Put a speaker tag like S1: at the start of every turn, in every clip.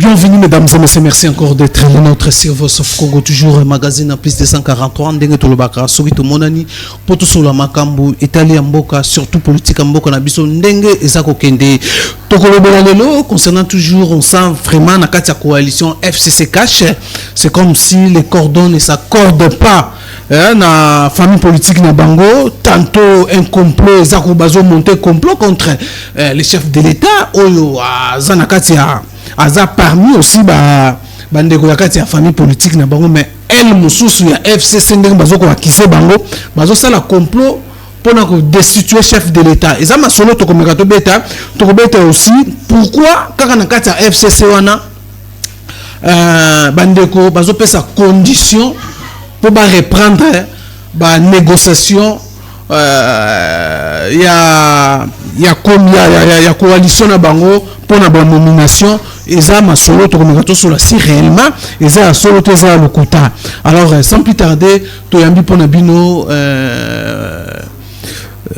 S1: Bienvenue mesdames et messieurs, merci encore d'être dans notre Voice of Congo, toujours un magazine à plus de 143, ndenge tolobaka soki to monani pour tout sur la makambu Italie mboka, surtout politique mboka na biso ndenge ezako kende tokolobela lelo concernant toujours on sent vraiment na kati ya coalition FCC cash, c'est comme si les cordons ne s'accordent pas. Na famille politique na bango, tantôt un complot ezako bazo monter complot contre les chefs de l'État oyo zanakati ya aza parmi aussi bandeko ya kati ya famille politique na bango, mais elle mususu ya FCC ndenge bazo ko akise bango bazo sala complot pour ko destituer chef de l'État. Eza masolo to komeka to beta aussi pourquoi kaka na kati ya FCC wana bandeko bazo pesa condition pour reprendre la négociation ya coalition na bango pour la nomination eza masolo to komeka sur la si réellement eza solo to eza lokuta. Alors sans plus tarder to yambi pona bino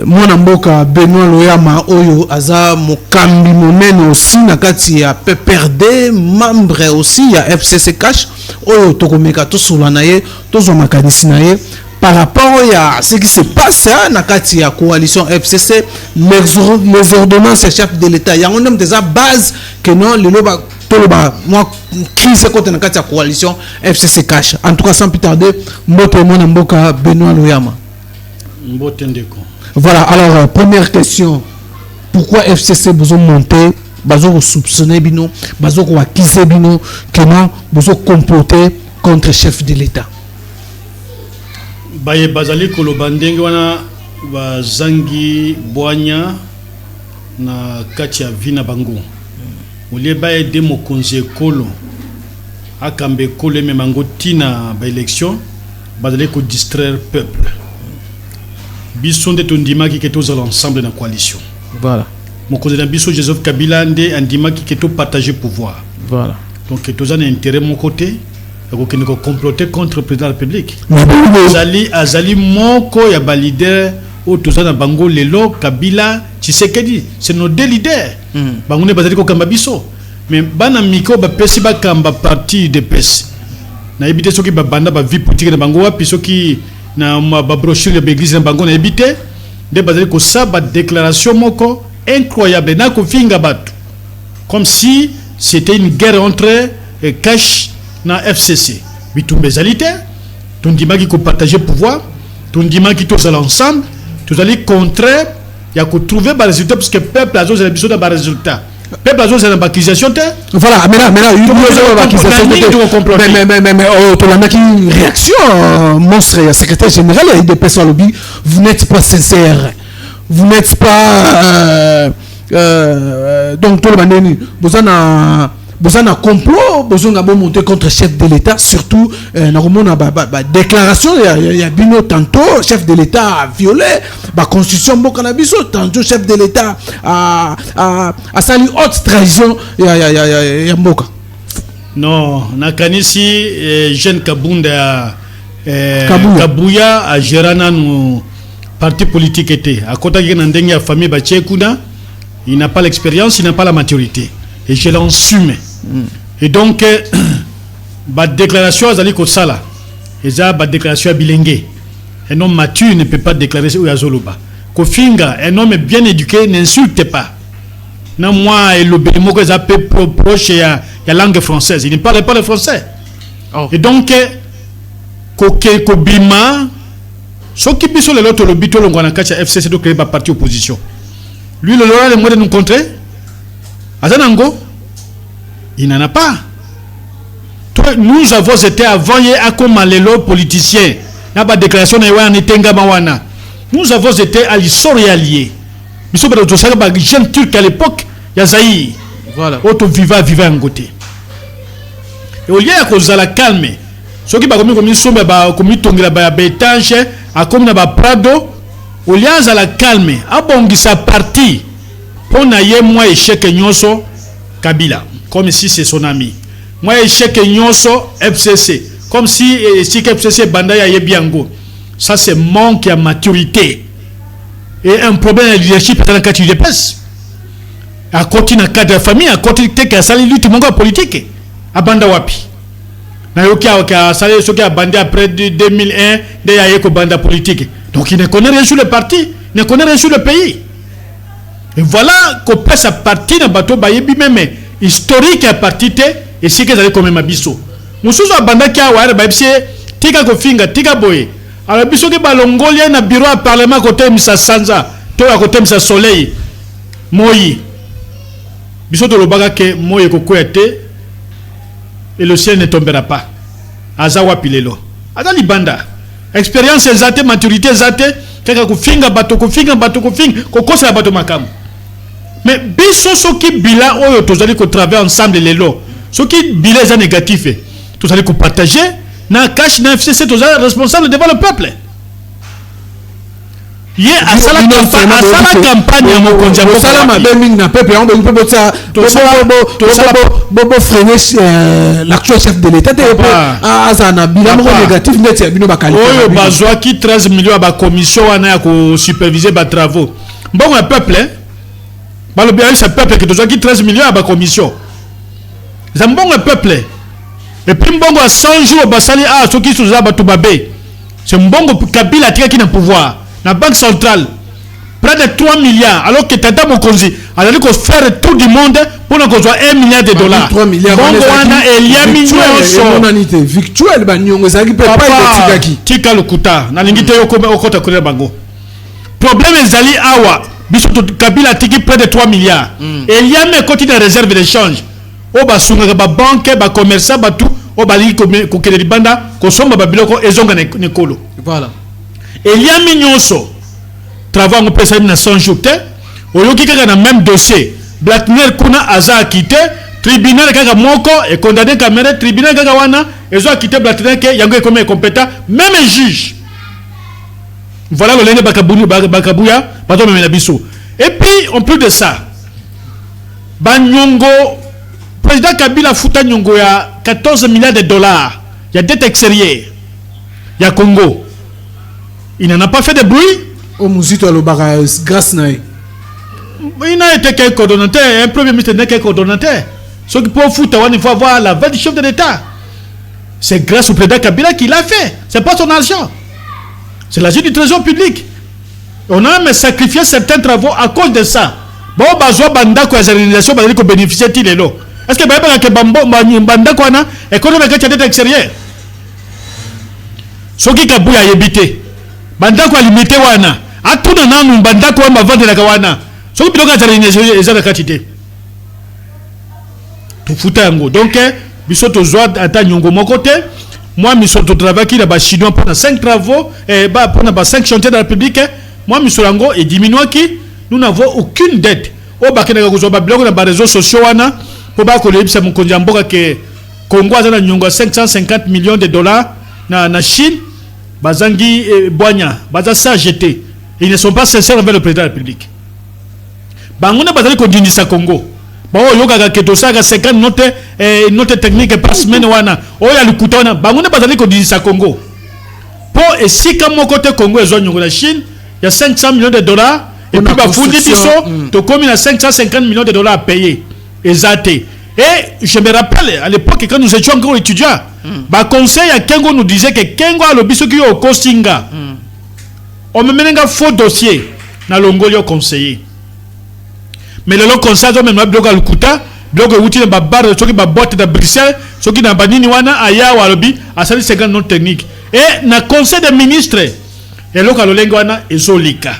S1: mwana mboka Benoît Loyama oyo aza mokambi monene aussi na kati ya PPRD, membre aussi ya FCC cash oyo tokomeka to solo na ye tozo makanisi na ye par rapport à ce qui se passe na kati ya coalition FCC, les ordonnances chef de l'État ya on des base que non le loba toloba moi crise côté na kati ya coalition FCC cash. En tout cas sans plus tarder mbote mwana mboka Benoît Loyama
S2: mbote ndeko.
S1: Voilà, alors première question, pourquoi FCC besoin monter, besoin soupçonner bino, besoin accuser bino, comment besoin comploter contre chef de l'État?
S2: Baye bazali kolobandenge wana bazangi boanya na kati ya vina bango. Olie baye demo konze kolo akambe kolo memango tina ba élection bazali ko distraire peuple. Bisson de Tondima qui est aux l'ensemble de la coalition.
S1: Voilà.
S2: Mon cousin Bisso Joseph Kabila et Andima qui est au partagé pouvoir.
S1: Voilà.
S2: Donc il y a un intérêt de mon côté. Il y a comploter contre le président de la République. Azali Moko ya ba leader au Tozana Bango Lelo Kabila Tshisekedi. C'est nos deux leaders. Bango ne bazali ko kamba Bisso. Mais bana miko ba pesi ba kamba parti de pesi. Na ebité soki ba banda ba vie politique na bango wa piso ki na ba brochure de l'église na bango na ebité de bazali ko sa ba déclaration moko incroyable na ko finga batu comme si c'était une guerre entre cash na FCC bitumbe zalité tondima ki ko partager pouvoir tondima ki tous ensemble tous allez contraire ya ko trouver ba résultat parce que peuple a besoin de ba résultat. Peuple a besoin d'accusation.
S1: Voilà, maintenant, il y a une réaction monstre, il y a secrétaire général, il y a des personnes lobby, vous n'êtes pas sincère, vous n'êtes pas donc tout le monde besoin d'un complot, besoin d'un bon monter contre chef de l'État, surtout normalement déclaration il y a bino tantôt chef de l'État a violé la constitution Bokanabiso, tantôt chef de l'État a sali haute trahison ya mboka.
S2: Non, nakanisi jeune Kabunda Kabuya a gérana no parti politique était à côté de ndenge famille Bachekuna, il n'a pas l'expérience, il n'a pas la maturité et je l'assume. Et donc la déclaration azali ko sala eza ba déclaration bilingue. Un homme mature ne peut pas déclarer ou azoloba. Kofinga, un homme bien éduqué n'insulte pas. Non moi et le bémoko eza peu proche ya langue française, il ne parle pas le français. Oh. Et donc koke kobima soki biso le loto lobito longwana kacha FCC do créer ba parti opposition. Lui le lora le moyen de nous contrer. Azanango il n'en a pas. Nous avons été avant hier à comme les politiciens. N'a pas déclaration nous avons été à l'histoire alliés. Nous sommes dans le jeune turc à l'époque, Yazaï. Voilà. Auto viva en côté. Et au lieu de cause la calme, ceux qui comme ils sont comme tongela ba betanche, à comme na ba prado, au lieu de la calme, à bongi sa partie. Pour naïe moi échec nyonso Kabila. Comme si c'est son ami. Moi, échec Nyonso FCC. Comme si FCC Bandaya Yebiango. Ça, c'est manque de maturité. Et un problème de leadership dans le cadre de paix. À côté d'un cadre de famille, à côté de la lutte politique. abanda wapi na yoki a salé ce qui a bandé après 2001 de yayeko banda politique. Donc il ne connaît rien sur le parti, il ne connaît rien sur le pays. Et voilà qu'on peut sa partie dans bateau bayebi même historique à partie et c'est que ça allait comme mabiso. Mususu abanda ki aware baibse tika ko finga tika boy. Alors biso ke balongolia na bureau à parlement côté Misa Sanza, to à côté Misa Soleil. Moyi. Biso to lobaga ke moyi ko kwete et le ciel ne tombera pas. Azawa pilelo. Ada libanda. Expérience exacte, maturité exacte, kaka ko finga bato ko finga ko kosa bato makam. Mais biso soki bila oyo tozali ko travailler ensemble lelo. Soki bila za négatif. Tous allez partager na cash na FCC tous allez responsable devant le peuple. Yé à ça la campagne à mon condition
S1: ça la beming na peuple on peut ça bobo freiner l'actuel chef de l'état à ça na bilan négatif net bino bakali
S2: oyo bazwa ki 13 millions ba commission wana ya ko superviser ba travaux bon un peuple ba le bien ce peuple qui doit ki 13 millions ba commission ça bon un peuple. Et puis mbongo à 100 jours basali a ceux qui sont là batubabé c'est mbongo Kabila qui na pouvoir la banque centrale près de 3 milliards alors que Tata Mokonzi a dit qu'on faire tout du monde pour nous avoir 1 milliard de dollars
S1: 3 milliards
S2: bongo wana elia minyoso
S1: humanité victuel ba nyongo zaki peut pas tikaki
S2: tika lokuta na lingite yoko okota kule bango problème ezali awa biso Kabila tiki près de 3 milliards elia me côté de réserve d'échange o ba sunga ba banque ba commerçant ba tout o ba li ko kele banda ko somba ba biloko ezonga ne kolo
S1: voilà
S2: il y a mignonso travaux on peut savoir na 100 jours o yoki kaka na même dossier Blackner kuna aza quitté tribunal kaka moko et condamné caméra tribunal kaka wana ezo quitté Blackner que yango comme incompétent même juge voilà le lenge bakabuya bato même na biso et puis en plus de ça banyongo président Kabila futa nyongo ya 14 milliards de dollars il y a dette extérieure il y a Congo. Il n'en a pas fait de bruit.
S1: Au Mouzito Alobara, grâce à
S2: il n'a été qu'un coordonnateur, un premier ministre n'est qu'un coordonnateur. Ce qui peut foutre, il faut avoir la veille du chef de l'État. C'est grâce au président Kabila qu'il l'a fait. Ce n'est pas son argent. C'est l'argent du trésor public. On a même sacrifié certains travaux à cause de ça. Bon, bazo banda kwa réalisation banda ko bénéficier tilelo. Est-ce que baba ke banda kwa na économie ka tête extérieure. Soki kabuya yebité. Banda kwa limité wana. Atuna nanu banda kwa mavande la kawana. Soki biloka réalisation ezala katité. Tout futa yango. Donc biso to zwa ata nyongo mokote. Moi misoto travail qui là-bas chinois pendant 5 travaux et bah pendant 5 chantiers de la République. Moi misolango et diminue qui nous n'avons aucune dette. Au bakena ko zoba blog na réseaux sociaux wana pour ba ko lebisa mon konjamboka ke Congo azana nyongo 550 millions de dollars na Chine bazangi boanya baza ça jeté. Ils ne sont pas sincères avec le président de la République. Bangona bazali ko dinisa Congo. Ba o yoga ke to saka 50 note technique par semaine wana. O ya lukutana bangona bazali ko dinisa Congo. Pour et si comme côté Congo ezo nyongo na Chine, il y a 500 millions de dollars. Et puis, bah, vous dites, tu comme il a 550 millions de dollars à payer. Exact. Et je me rappelle, à l'époque, quand nous étions encore étudiants, bah, conseil à Kengo nous disait que Kengo a le biso qui est au Kostinga. On me met un faux dossier dans l'ongolio conseiller. Mais le conseil, on me met un blog à l'Ukuta, blog à l'outil de Babar, ce qui va boîte de Bruxelles, ce qui n'a pas ni wana, aya ou alobi, à salir 50 non techniques. Et dans le conseil des ministres, et là, le lengwana est zolika.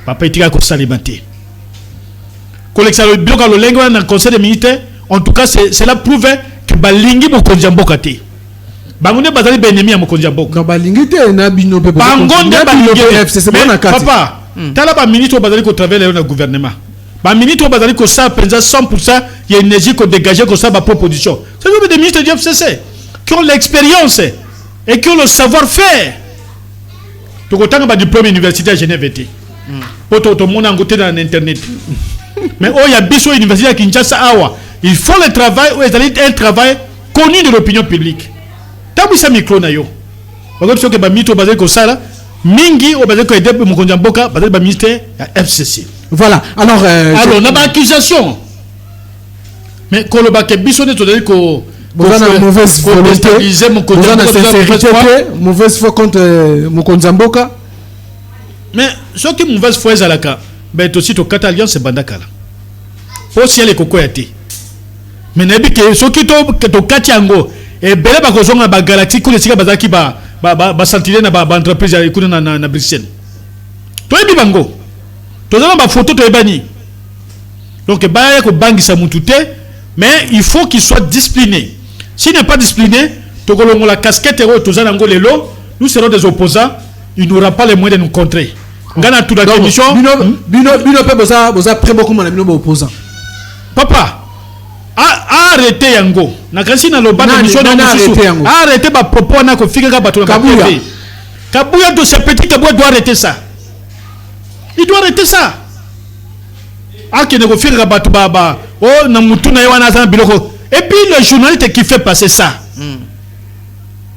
S2: Papa itika ko salimate. Collection le bloc le lengo dans conseil des militaires, en tout cas c'est la prouve que balingi mokonjamboka te. Bangonde bazali benemi ya mokonjamboka.
S1: Na balingi te na bino pe.
S2: Bangonde balingi c'est bon na kati. Papa, tala ba ministre bazali ko travailler le gouvernement. Ba ministre bazali ko ça penza 100% il y a énergie ko dégager ko ça ba proposition. C'est des ministres du FCC qui ont l'expérience et qui ont le savoir-faire. To ko tanga ba diplôme université à Genève été. Pour tout le monde en côté dans internet. Mais oh, il y a biso université à Kinshasa awa. Il faut le travail ou un travail connu de l'opinion publique. Tabu sa micro na yo. Parce que ba mito basé ko sala mingi o basé ko aider mo konjamboka basé ba ministère à FCC.
S1: Voilà. Alors
S2: on a pas accusation. Mais ko lo ba ke biso ne to dire ko
S1: Vous avez une mauvaise volonté, vous avez une sincérité, mauvaise foi contre Mokonzamboka.
S2: Mais ce qui est mauvaise foi, c'est que aussi to quatre alliances c'est bandakala. Pour si les coco yati. Mais n'ebi que ce qui to quatre yango et belle ba kozonga ba galaxie ko lesika bazaki ba sentir na ba entreprise ya ikuna na Bruxelles. To ebi bango. To zama ba photo to ebani. Donc ba ya ko bangisa mutute, mais il faut qu'il soit discipliné. S'il n'est pas discipliné, to kolongo la casquette et to zanango lelo, nous serons des opposants, il n'aura pas les moyens de nous contrer. Ngana tout la démission.
S1: Bino pe boza très beaucoup na bino opposant.
S2: Papa, arrêtez yango. Na kasi na loba démission na arrêtez ba propos na ko fika ka bato na Kabuya. Kabuya de ce petit Kabuya doit arrêter ça. Il doit arrêter ça. Qui ne ko fika ka bato baba. Oh na mutu na yawana za biloko. Et puis le journaliste qui fait passer ça.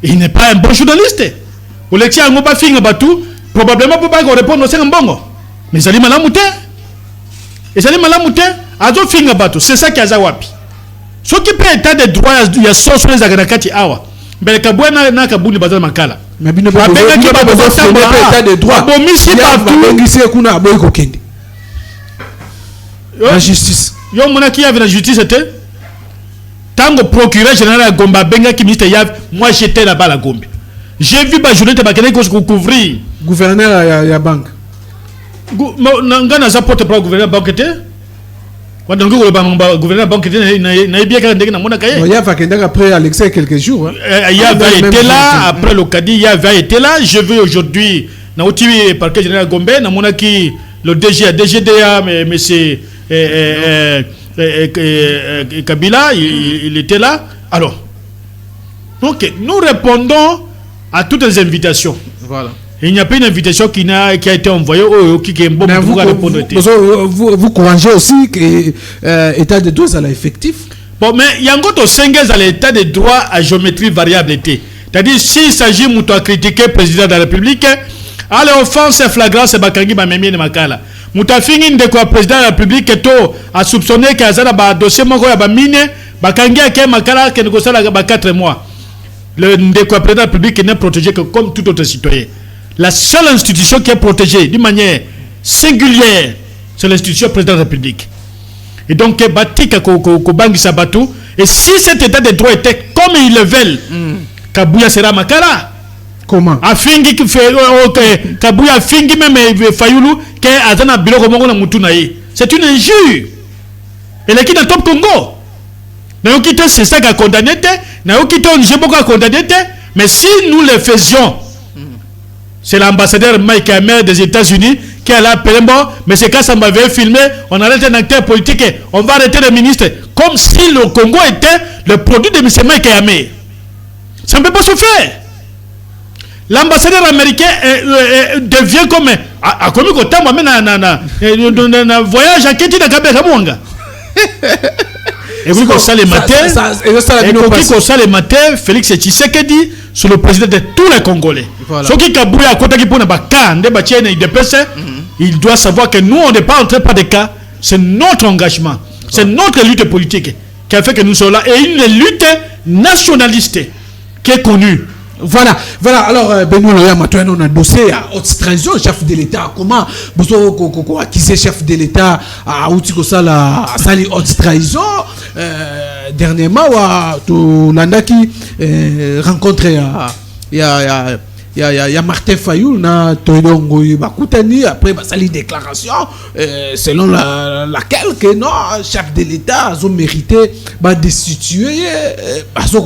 S2: Il n'est pas un bon journaliste. Au lecture yango ba finga bato. Probablement pour pas répondre au Sénambongo. Mais ils allaient malamouté. Ils allaient malamouté. Azo finga bato. C'est ça qui a zawapi. Ce qui peut être des droits, il y a sorte les agrakati awa. Mais Kabuya na kabuni bazal makala.
S1: Mais bino pas besoin de droits.
S2: Bomisi partout.
S1: Ici kuna boy kokende. La justice.
S2: Yo mona qui avait la justice était tango procureur général à Gomba benga qui ministre Yav, moi j'étais là-bas à Gombe. J'ai vu ba journée bakene ko couvrir
S1: gouverneur ya banque.
S2: Ngana za porte pour gouverneur banque était. Quand on le gouverneur banque était na bien quand ndenge na mona kaye.
S1: Il y a vakenda après Alexei quelques jours.
S2: Il y avait été là après le Kadi, il y avait été là, je veux aujourd'hui na oti parquet général Gombe na mona qui le DGDA mais c'est Kabila il était là. Alors donc nous répondons à toutes les invitations.
S1: Voilà.
S2: Il n'y a pas une invitation qui a été envoyée qui est bon pour répondre.
S1: Vous couragez aussi que l'état de droit est effectif.
S2: Bon, mais il y a encore 5 ans à l'état de droit à géométrie variable. C'est-à-dire, s'il s'agit de critiquer le président de la République, à l'offense flagrante, c'est Bakangi Bamemi de Makala. Moutafingin de quoi président de la République a soupçonné qu'il y a un dossier Bamine, Bakangi a fait Makala qui a 4 mois. Le président de la République n'est protégé que comme tout autre citoyen. La seule institution qui est protégée d'une manière singulière, c'est l'institution président de la République. Et donc, et si cet état de droit était comme ils le veulent, Kabuya sera Makala.
S1: Comment?
S2: Afingi qui fait Kabuya Fingi même Fayoulou qui est Azana Biloko Mongo na Mutunaye. C'est une injure. Et là qui est dans le top Congo. C'est ça qui a condamné. Mais si nous le faisions, c'est l'ambassadeur Mike Hammer des États-Unis qui a appelé bon, mais c'est quand ça m'avait filmé, on arrête un acteur politique, on va arrêter le ministre. Comme si le Congo était le produit de M. Mike Hammer. Ça ne peut pas se faire. L'ambassadeur américain devient comme a commis au temps un voyage à Keti de Kabeka. Et vous qu'on ça les matins, les matins, Félix Tshisekedi sur le président de tous les Congolais. Ce qui Kabouya à côté qui pour il doit savoir que nous on n'est pas entré par des cas, c'est notre engagement, c'est notre lutte politique qui a fait que nous sommes là et une lutte nationaliste qui est connue.
S1: Voilà. Alors, Benoît Loya, maintenant, on a un dossier à haute trahison, chef de l'État. Comment vous acquisez chef de l'État à la haute trahison? Dernièrement, tu l'as qui rencontre il y a Martin Fayoul na Toyongo Bakutani après une déclaration selon laquelle que non chef de l'État a mérité destituer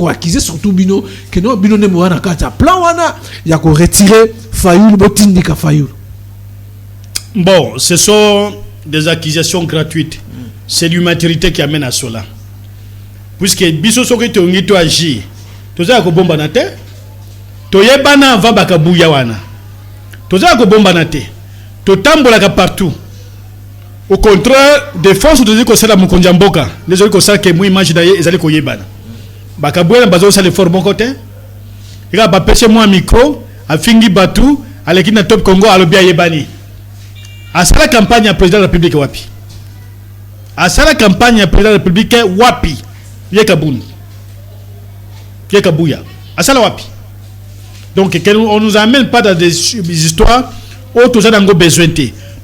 S1: acquisé surtout bino que non bino ne moana kata plan wana ya ko retirer Fayoul botindika Fayoul.
S2: Bon, ce sont des accusations gratuites. C'est l'immaturité qui amène à cela. Puisque biso soki to ngito agir. Toza ko bomba na te. Toyebana va bakabuya wana. Toza ko bomba na te. To tambola partout. Au contraire, des forces de dire que c'est la Mokonjamboka. Les autres que ça que moi image d'ailleurs ils allaient ko yebana. Bakabuya bazo ça le fort bon côté. Il va pêcher moi micro a fingi batu avec na top Congo alobi yebani. À la campagne à président de la République wapi. À la campagne à président de la République wapi. Yekabuni. Qui Kabouya. À ça, wapi. Donc, on ne nous amène pas dans des histoires où tout ça n'a besoin.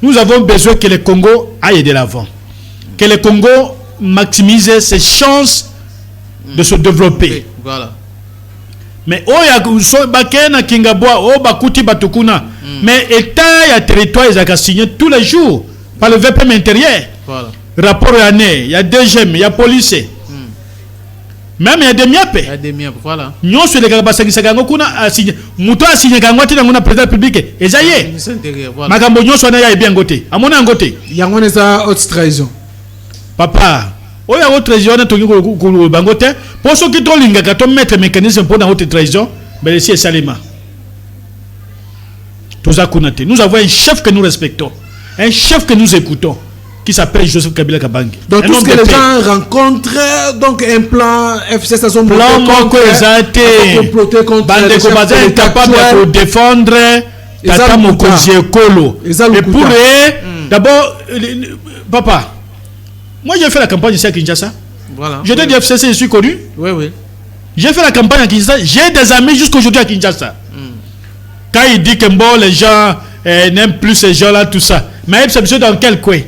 S2: Nous avons besoin que le Congo aille de l'avant. Que le Congo maximise ses chances de se développer.
S1: Voilà.
S2: Mais Bakena Kingaboa, Bakuti Batukuna. Mais l'État et le territoire, ils ont signé tous les jours par le VPM intérieur. Voilà. Rapport année, il y a DGM, il y a police. Même il y a des miapes. Il y a des miapes, voilà. Nous sommes les gars qui ont signé. Mouton a signé quand on a président de la République. Et ça y est. Magambo nous sommes bien goté. À mon angoté.
S1: Il y a une haute trahison.
S2: Papa. Il y a haute trahison. Bangote. Pour ceux qui ont l'ingé, quand on met un mécanisme pour la haute trahison, ben c'est Salima. Nous avons un chef que nous respectons, un chef que nous écoutons, qui s'appelle Joseph Kabila Kabange.
S1: Donc tout ce que les gens rencontrent, donc un plan FC ça son
S2: plan comploté contre les chefs incapable de défendre Tata Mokonzi Ekolo. Et pour eux, d'abord, papa, moi j'ai fait la campagne ici à Kinshasa. Voilà. Je te dis FCC, je suis connu.
S1: Oui, oui.
S2: J'ai fait la campagne à Kinshasa. J'ai des amis jusqu'aujourd'hui à Kinshasa. Quand il dit que bon, les gens n'aiment plus ces gens-là, tout ça. Mais c'est besoin dans quel coin?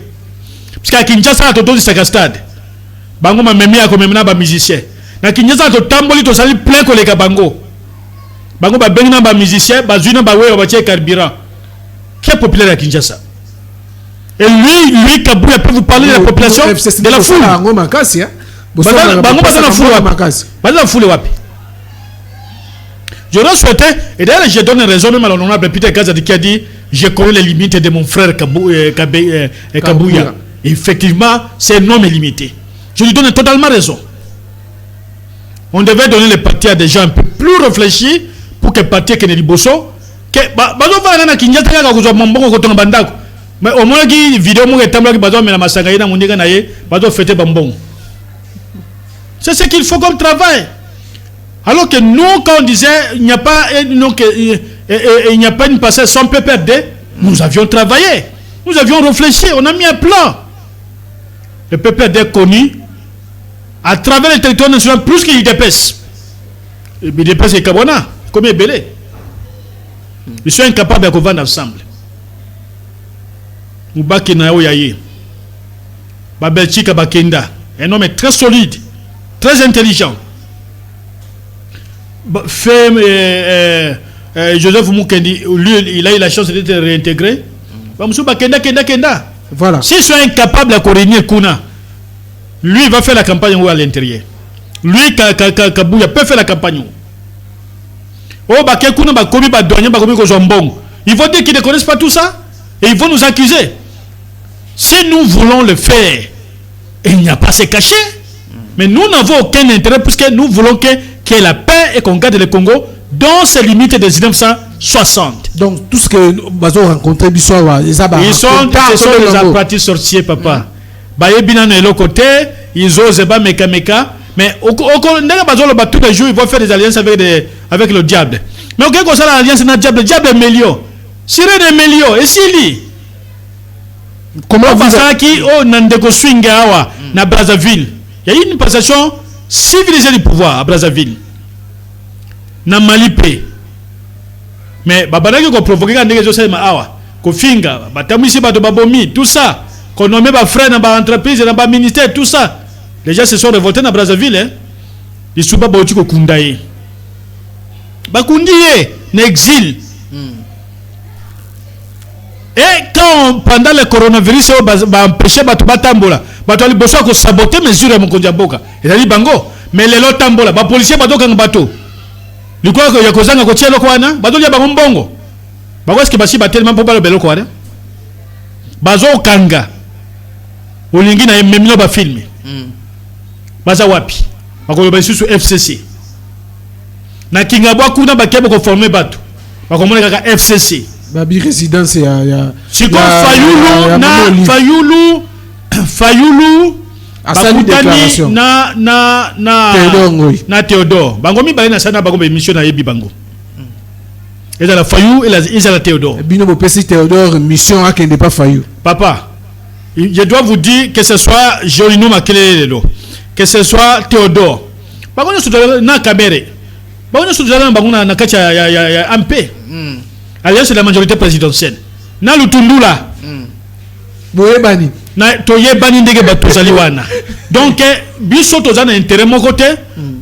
S2: Parce qu'à Kinshasa, il y a tout de stade. Bango m'a mis à comme un musicien. À Kinshasa, il y a tamboli to sali plein que les Bango. Bango ba benina ba musicien, ba zuina ba wewa ba tie carburant. Qui est populaire à Kinshasa? Et lui, Kabouya peut vous parler de la population de la foule. Bango makasi, hein? Bango ba na foule makasi. Ba na foule wapi? J'aurais souhaité, et d'ailleurs je donne raison même à l'honorable Peter Kazadi qui a dit je connais les limites de mon frère Kabouya. Effectivement, c'est un homme limité. Je lui donne totalement raison. On devait donner les partis à des gens un peu plus réfléchis pour que le parti Kennedy Bosso, mais au moins, il vidéo c'est ce qu'il faut comme travail. Alors que nous, quand on disait il n'y a pas une passage sans PPRD, nous avions travaillé, nous avions réfléchi, on a mis un plan. Le PPRD est connu à travers le territoire national plus qu'il dépasse. Il dépasse les Kabona, comme il est belé. Ils sont incapables de vendre ensemble. Moubaki Nao Yaye, Babelchika Bakenda, un homme très solide, très intelligent. Joseph Moukendi, lui, il a eu la chance d'être réintégré. Voilà. S'ils sont incapables de corriger Kuna, lui il va faire la campagne à l'intérieur. Lui, Kabouya peut faire la campagne. Oh, Bakekuna, Bakomi, Badonia, Bakomi, Kozombong. Ils vont dire qu'ils ne connaissent pas tout ça et ils vont nous accuser. Si nous voulons le faire, il n'y a pas à se cacher. Mais nous n'avons aucun intérêt puisque nous voulons qu'il y ait la paix et qu'on garde le Congo dans ses limites de 1960.
S1: Donc tout ce que nous avons rencontré, ils sont les
S2: apprentis sorciers, papa. Ils osent pas meka. Mais tous les jours, ils vont faire des alliances avec le diable. Mais au cas où ça l'alliance avec le diable est meilleur. Sirène est meilleur. Et s'il comment vous savez qui Nandeko Swingawa na Brazzaville? Il y a eu une passation civilisée du pouvoir à Brazzaville. Na Malipé. Mais babana ko provoquer quand les gens awa ko finga batamisi bato babomi tout ça qu'on nomme ba frère na ba entreprise na ba ministère tout ça. Les gens se sont révoltés na Brazzaville hein. Ils sont pas bauti ko kundaye. Ba kundiye na exil. Et quand pendant le coronavirus ba empêcher bato batambola, bato ali boso ko saboter mesure ya mokonzi mboka. Et ali bango mais les lots tambola ba policier bato kanga bato. Du coup, il y a des gens qui ont été là, ils ont bongo. Est-ce que basi batel même pas le belo quoi? Bazo kanga. Olingi na memino ba filmer. Baza wapi? Bako ba sur FCC. Na Kingabwa kuna ba kebo ko former bato. Bako mona kaka FCC.
S1: Babi résidence ya.
S2: Siko Fayulu
S1: Asali déclaration
S2: na Théodore bangomi bale na sana bango émission na yebi bango et dans la Fayou et la Théodore
S1: bino bo pesi Théodore mission a kende pas Fayou
S2: papa je dois vous dire que ce soit Jolino Makelelo que ce soit Théodore bango na Kamere Bon, nous sommes allés na kacha ya MP. Alliance de la majorité présidentielle. Na lutundu là.
S1: Boye bani.
S2: Na toye bani ndenge bato zaliwana. Donc biso tozana intérêt mon côté,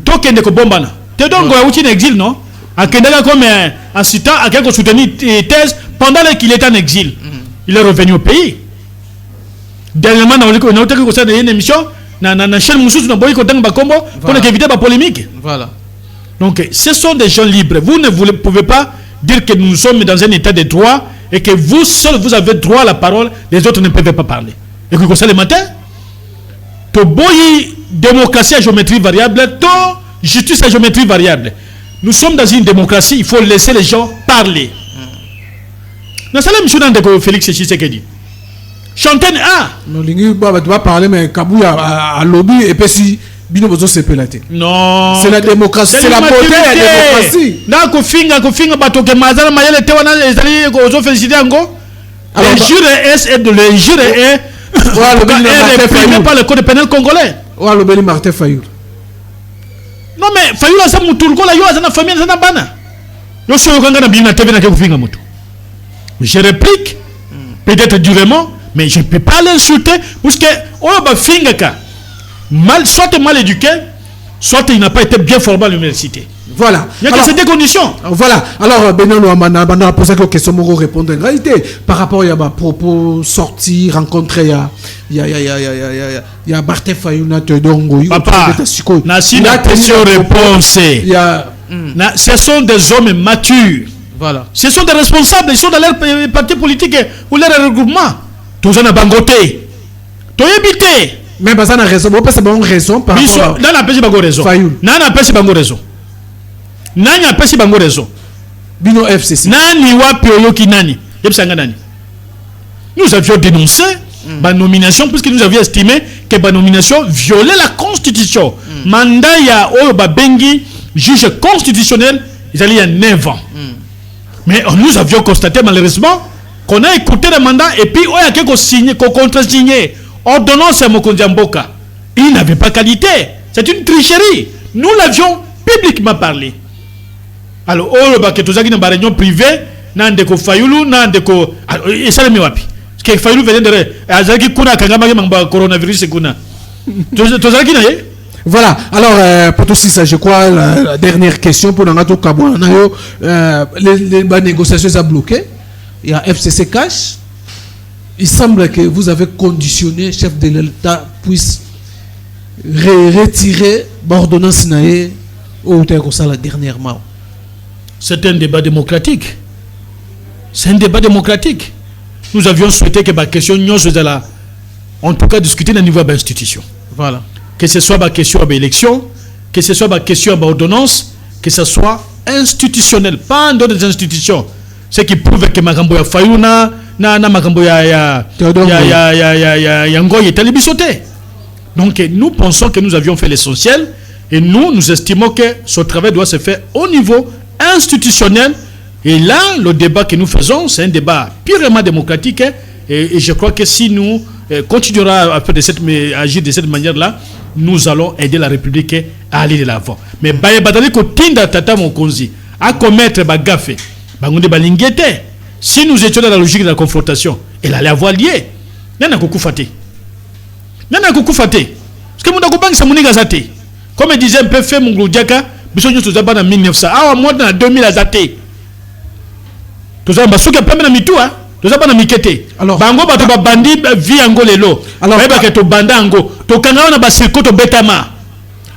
S2: to kende ko bombana. Te donc ya uti en exil non? Akendaka comme assistant à quelqu'un soutenir thèse pendant qu'il était en exil. Il est revenu au pays. Dernièrement on a été comme ça dans une émission na chaîne mususu na boyi ko tanga bakombo pour éviter la polémique.
S1: Voilà.
S2: Donc ce sont des gens libres. Vous ne pouvez pas dire que nous sommes dans un état de droit et que vous seul vous avez droit à la parole, les autres ne peuvent pas parler. Et que comme ça le matin, to boyi démocratie à géométrie variable, to justice à géométrie variable. Nous sommes dans une démocratie, il faut laisser les gens parler. Nous sommes monsieur Nandeko Félix Tshisekedi. Chanter
S1: non lingi baba tu vas parler mais Kabuya à lobby et puis si bino bozo se pelaté.
S2: Non.
S1: C'est la démocratie, c'est la beauté de la démocratie.
S2: Na ko finga batoke mazala mayele te wana ezali ko zo féliciter ngo. Le jure est de le jure est réprimé par le code pénal congolais.
S1: Wa le beli Martin Fayou.
S2: Non mais Fayou la sa mutu ko la yo azana famille azana bana. Yo so kanga na bina tebe na ke kufinga mutu. Je réplique peut-être durement mais je ne peux pas l'insulter parce que on va finga ka. Soit mal éduqué, soit il n'a pas été bien formé à l'université.
S1: Voilà.
S2: Il y a que ces deux conditions.
S1: Voilà. Alors, Benan Ouamana a posé quelques questions pour répondre en réalité. Par rapport à ma propos sortis, rencontrer, il y a Martin Fayouna Tedongo.
S2: Papa, Nassi n'a pas de réponse. Ce sont des hommes matures.
S1: Voilà.
S2: Ce sont des responsables. Ils sont dans leur parti politique ou leur regroupement. Tous en a bangoté. Tous habité.
S1: Mais ça a raison. C'est une raison par rapport
S2: à... raison.
S1: Bino FCC.
S2: Nous avions dénoncé ma nomination puisque nous avions estimé que ma nomination violait la constitution. Mandat ya Oyoba Bengi, juge constitutionnel, ils allaient y a 9 ans. Mais nous avions constaté malheureusement qu'on a écouté le mandat et puis on a quelque signé, qu'on contre-signé. Ordonnance à Mokonzi Mboka. Il n'avait pas qualité. C'est une tricherie. Nous l'avions publiquement parlé. Alors, oh, bah, que tous les réunion privée, n'andeko Fayoulou, n'andeko. Et ça, le miwapi. Parce que Fayoulou venait de. Azaki Kuna, Kagama, coronavirus, Kuna.
S1: Voilà. Alors, pour tout ça, je crois, la dernière question pour Nangato Kabouanayo, les négociations sont bloquées. Il y a FCC Cash. Il semble que vous avez conditionné le chef de l'État puisse retirer l'ordonnance naïe au la dernièrement.
S2: C'est un débat démocratique. C'est un débat démocratique. Nous avions souhaité que la question soit en tout cas discuter au niveau de l'institution.
S1: Voilà.
S2: Que ce soit la question de l'élection, que ce soit la question de l'ordonnance, que ce soit institutionnel, pas en dehors des institutions. Ce qui prouve que Makambo ya Fayouna, na makambo ya Ngoy est allé bisoter. Donc nous pensons que nous avions fait l'essentiel et nous estimons que ce travail doit se faire au niveau institutionnel. Et là, le débat que nous faisons, c'est un débat purement démocratique. Et je crois que si nous continuerons à agir de cette manière-là, nous allons aider la République à aller de l'avant. Mais Baye ko tinda tata mokonzi à commettre bagafé. Bangonde balingete. Si nous étions dans la logique de la confrontation, elle allait avoir lié. Nana koku faté. Nana koku faté. Parce que mon bank sa moniga zate. Comme disait un peu fait mon glodiaka, biso nyo tozaba na 1900. Ah moi dans 2000 azate. Tozaba basuka pembe na mitu hein. Tozaba na mikete. Alors bango bato ba bandi vi ango lelo. Alors ba ke to banda ango. To kanga na ba circuit to betama.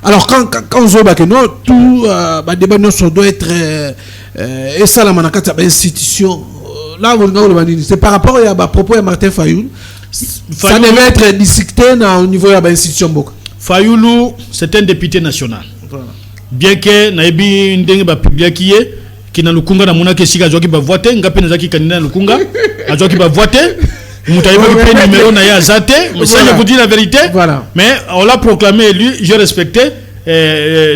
S1: Alors quand on voit que nous tout débat doit être et ça la manakata institution là c'est par rapport à propos de Martin Fayoulou ça devait être discuté au niveau de l'institution Boka.
S2: Fayoulou c'est un député national. Voilà. Bien que naibi ndenge ba publier qui na lukunga na mona ke sika joki ba voter ngapi nazaki kanina lukunga ajoki ba voter mutayiba pe numéro na ya zate mais ça je vous dis la vérité.
S1: Voilà.
S2: Mais on l'a proclamé élu, je respectais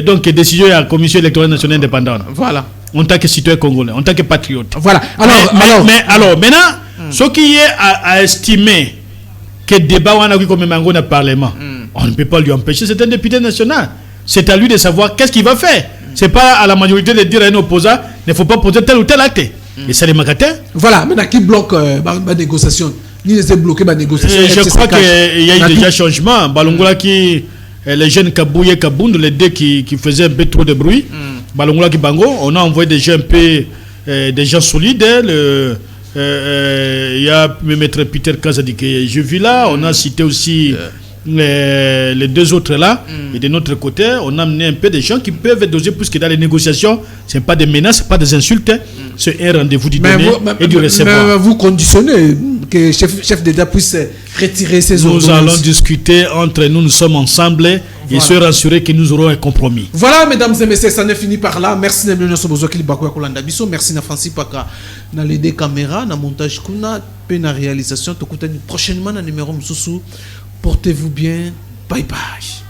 S2: donc décision de la commission électorale nationale indépendante.
S1: Voilà.
S2: En tant que citoyen congolais, en tant que patriote.
S1: Voilà.
S2: Alors maintenant, ce qui est à estimer que le débat on a eu comme Parlement, on ne peut pas lui empêcher. C'est un député national. C'est à lui de savoir qu'est-ce qu'il va faire. C'est pas à la majorité de dire à un opposant, il ne faut pas poser tel ou tel acte. Et c'est les magatins.
S1: Voilà, maintenant qui bloque la négociation? Ni les bloquer la négociation.
S2: Je crois qu'il y a eu déjà changement. Balongola qui, les jeunes Kabouye et Kabound, les deux qui faisaient un peu trop de bruit. Balongola qui Bango, on a envoyé des gens un peu, des gens solides. Il y a Maître Peter Kazadi que j'ai vu là. On a cité aussi les deux autres là. Et de notre côté, on a amené un peu des gens qui peuvent doser, puisque dans les négociations, ce n'est pas des menaces, pas des insultes. C'est un rendez-vous du donner et du recevoir.
S1: Mais vous conditionnez que le chef d'État puisse retirer ses ordonnances.
S2: Nous allons discuter entre nous, nous sommes ensemble et se rassurer que nous aurons un compromis.
S1: Voilà, mesdames et messieurs, ça n'est fini par là. Merci à merci à Francis Paka dans les deux caméras, dans le montage, dans la réalisation. Prochainement, dans le numéro Moussou. Portez-vous bien. Bye bye.